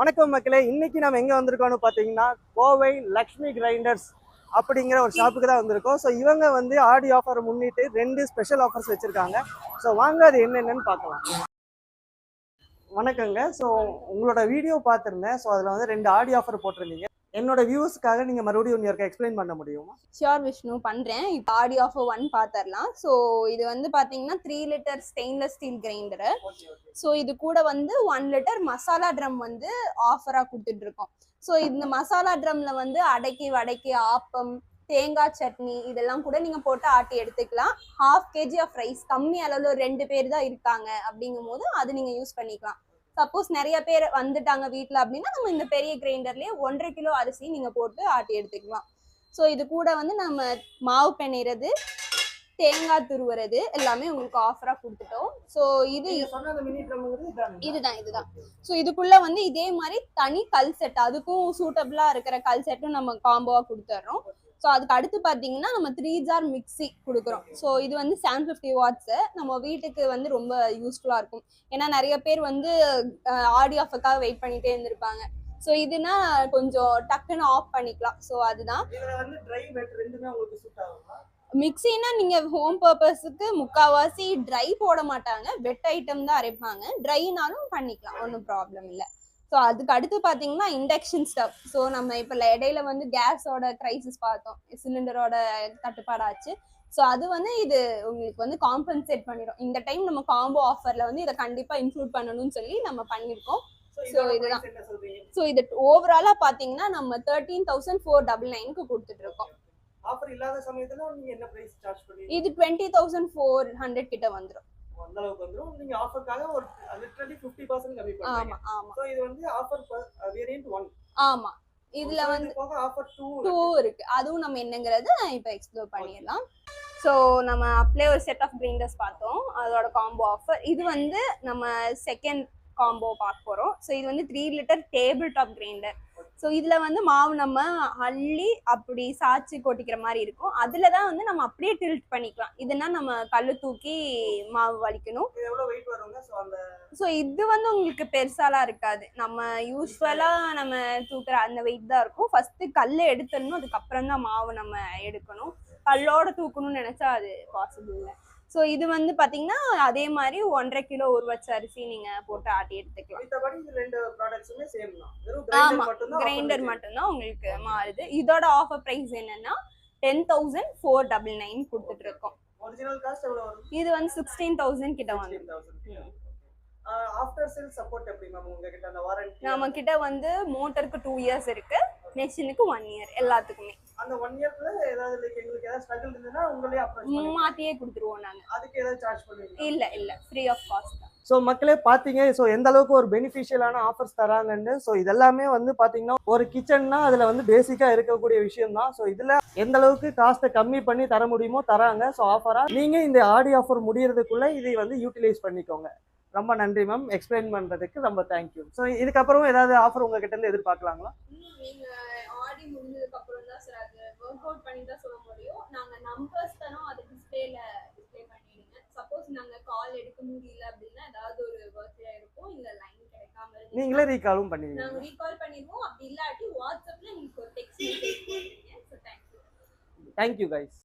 வணக்கம் மக்களே, இன்னைக்கு நம்ம எங்க வந்திருக்கோம்னு பாத்தீங்கன்னா கோவை லக்ஷ்மி கிரைண்டர்ஸ் அப்படிங்கிற ஒரு ஷாப்புக்கு தான் வந்திருக்கோம். ஸோ இவங்க வந்து ஆடி ஆஃபர் முன்னிட்டு 2 ஸ்பெஷல் ஆஃபர்ஸ் வச்சிருக்காங்க. ஸோ வாங்க அது என்னென்னு பார்க்கலாம். வணக்கங்க. ஸோ உங்களோட வீடியோ பார்த்துருந்தேன். ஸோ அதில் வந்து 2 ஆடி ஆஃபர் போட்டிருந்தீங்க. என்னோட வியூஸ்க்காக நீங்க மறுபடியும் ஒன்று எக்ஸ்பிளைன் பண்ண முடியுமா? ஷியோர் விஷ்ணு பண்றேன். இப்போ ஆடி ஆஃபர் 1 பாத்தரலாம். ஸோ இது வந்து பாத்தீங்கன்னா 3 litre stainless steel grinder. So இது கூட வந்து 1 லிட்டர் மசாலா ட்ரம் வந்து ஆஃபரா கொடுத்துட்டு இருக்கோம். ஸோ இந்த மசாலா ட்ரம்ல வந்து அடைக்கி வடைக்கு ஆப்பம், தேங்காய் சட்னி இதெல்லாம் கூட நீங்க போட்டு ஆட்டி எடுத்துக்கலாம். 1/2 kg ஆஃப் ரைஸ், கம்மி அளவுல 2 பேர் தான் இருக்காங்க அப்படிங்கும் போது அது நீங்க யூஸ் பண்ணிக்கலாம். சப்போஸ் நிறைய பேர் வந்துட்டாங்க வீட்டில் அப்படின்னா நம்ம இந்த பெரிய கிரைண்டர்லேயே 1.5 கிலோ அரிசி நீங்கள் போட்டு ஆட்டி எடுத்துக்கலாம். ஸோ இது கூட வந்து நம்ம மாவு பிணையிறது, தேங்காய் துருவுறது எல்லாமே உங்களுக்கு ஆஃபராக கொடுத்துட்டோம். ஸோ இதுதான். ஸோ இதுக்குள்ள வந்து இதே மாதிரி தனி கல் செட், அதுக்கும் சூட்டபிளாக இருக்கிற கல் செட்டும் நம்ம காம்போவாக கொடுத்துட்றோம். ஸோ அதுக்கு அடுத்து பார்த்தீங்கன்னா நம்ம 3 ஜார் மிக்சி கொடுக்குறோம். ஸோ இது வந்து 750 வாட்ஸு நம்ம வீட்டுக்கு வந்து ரொம்ப யூஸ்ஃபுல்லாக இருக்கும். ஏன்னா நிறைய பேர் வந்து ஆடி ஆஃபருக்காக வெயிட் பண்ணிகிட்டே இருந்திருப்பாங்க. ஸோ இதுனா கொஞ்சம் டக்குன்னு ஆஃப் பண்ணிக்கலாம். ஸோ அதுதான் மிக்சினா நீங்கள் ஹோம் பர்பஸுக்கு முக்கால்வாசி ட்ரை போட மாட்டாங்க, வெட் ஐட்டம் தான் அரைப்பாங்க. ட்ரைனாலும் பண்ணிக்கலாம், ஒன்றும் ப்ராப்ளம் இல்லை. ஸோ அதுக்கு அடுத்து பார்த்தீங்கன்னா இண்டக்ஷன் ஸ்டவ். ஸோ நம்ம இப்போ இடையில வந்து கேஸோட கிரைசிஸ் பார்த்தோம், சிலிண்டரோட தட்டுப்பாடாச்சு. ஸோ அது வந்து இது உங்களுக்கு வந்து காம்பன்சேட் பண்ணிடும். இந்த டைம் நம்ம காம்போ ஆஃபரில் வந்து இதை கண்டிப்பாக இன்க்ளூட் பண்ணணும்னு சொல்லி நம்ம பண்ணியிருக்கோம். ஸோ இதுதான். ஸோ இது ஓவராலாக பார்த்தீங்கன்னா நம்ம 13,499க்கு கொடுத்துட்டு இருக்கோம். ஆஃபர் இல்லாத சமயத்துல நீங்க என்ன பிரைஸ் சார்ஜ் பண்ணுவீங்க? இது 20,400 கிட்ட வந்துரும். அந்த அளவுக்கு வந்துரும். நீங்க ஆஃபர்க்காக ஒரு லிட்டரலி 50% கம்மி பண்றீங்க. ஆமா. சோ இது வந்து ஆஃபர் வேரியன்ட் 1. ஆமா. இதுல வந்து போக ஆஃபர் 2 இருக்கு. அதுவும் நம்ம என்னங்கறது இப்ப எக்ஸ்ப்ளோர் பண்ணிடலாம். ஸோ நம்ம அப்படியே ஒரு செட் ஆஃப் கிரைண்டர்ஸ் பார்த்தோம், அதோட காம்போ ஆஃபர். இது வந்து நம்ம செகண்ட் காம்போ பார்க்க போகிறோம். ஸோ இது வந்து 3 litre table top grinder. So இதில் வந்து மாவு நம்ம அள்ளி அப்படி சாய்ச்சி கொட்டிக்கிற மாதிரி இருக்கும். அதில் தான் வந்து நம்ம அப்படியே டில்ட் பண்ணிக்கலாம். இதுனா நம்ம கல் தூக்கி மாவு வலிக்கணும். ஸோ இது வந்து உங்களுக்கு பெருசாலாம் இருக்காது. நம்ம யூஸ்வலாக நம்ம தூக்குற அந்த வெயிட் தான் இருக்கும். ஃபஸ்ட்டு கல் எடுத்துடணும், அதுக்கப்புறம் தான் மாவு நம்ம எடுக்கணும். கல்லோட தூக்கணும்னு நினச்சா அது பாசிபிள் இல்லை. ஸோ இது வந்து பார்த்தீங்கன்னா அதே மாதிரி 1.5 கிலோ உருவச்ச அரிசி நீங்கள் போட்டு ஆட்டி எடுத்துக்கலாம். ஆமாம், கிரைண்டர் மட்டும்தான் உங்களுக்கு மாறுது. இதோட ஆஃபர் ப்ரைஸ் என்னன்னா 10,499 கொடுத்துட்டு இருக்கோம். இது வந்து 16,000 கிட்ட வந்து. ஆஃப்டர் சேல் சப்போர்ட் எப்படி மேம் உங்ககிட்ட? அந்த வாரண்டி நம்ம கிட்ட வந்து மோட்டருக்கு 2 இயர்ஸ் இருக்கு, மெஷினுக்கு 1 இயர், எல்லாத்துக்குமே. அந்த 1 இயர்க்குள்ள ஏதாவது எங்களுக்கு ஏதாவது ஸ்ட்ரகிள் இருந்ததுன்னா உங்களே அப்ரோச் பண்ணுங்க, மாத்தியே கொடுத்துருவோம் நாங்க. அதுக்கு ஏதாவது சார்ஜ் பண்ணுவீங்களா? இல்ல ஃப்ரீ ஆஃப் காஸ்ட். ஸோ மக்களே பார்த்தீங்க, ஸோ எந்த அளவுக்கு ஒரு பெனிஃபிஷியலான ஆஃபர்ஸ் தராங்கன்னு. ஸோ இதெல்லாமே வந்து பார்த்தீங்கன்னா ஒரு கிச்சன்னா அதில் வந்து பேசிக்காக இருக்கக்கூடிய விஷயம் தான். ஸோ இதில் எந்த அளவுக்கு காஸ்ட்டை கம்மி பண்ணி தர முடியுமோ தராங்க. ஸோ ஆஃபராக நீங்கள் இந்த ஆடி ஆஃபர் முடியறதுக்குள்ளே இதை வந்து யூட்டிலைஸ் பண்ணிக்கோங்க. ரொம்ப நன்றி மேம், எக்ஸ்பிளைன் பண்ணுறதுக்கு ரொம்ப தேங்க்யூ. ஸோ இதுக்கப்புறம் ஏதாவது ஆஃபர் உங்ககிட்ட இருந்து எதிர்பார்க்கலாங்களா? நீங்கள் ஆடி முடிஞ்சதுக்கு அப்புறம் தான் சார் அது ஒர்க் அவுட் பண்ணி தான் சொல்ல முடியும். நாங்கள் நம்பர்ஸ் தரோம், அது டிஸ்பிளே பண்ணிடுங்க. சப்போஸ் நாங்கள் கால் எடுக்க முடியல அப்படின்னா ஏதாவது ஒரு ஒர்க்ல இருக்கும், இல்லை லைன் கிடைக்காம நீங்களே ரீகாலும் பண்ணுவீங்க? நாங்கள் ரீகால் பண்ணிடுவோம். அப்படி இல்லாட்டி வாட்ஸ்அப்பில் நீங்கள் ஒரு டெக்ஸ்ட் மெசேஜ் பண்ணுவீங்க. So thank you guys.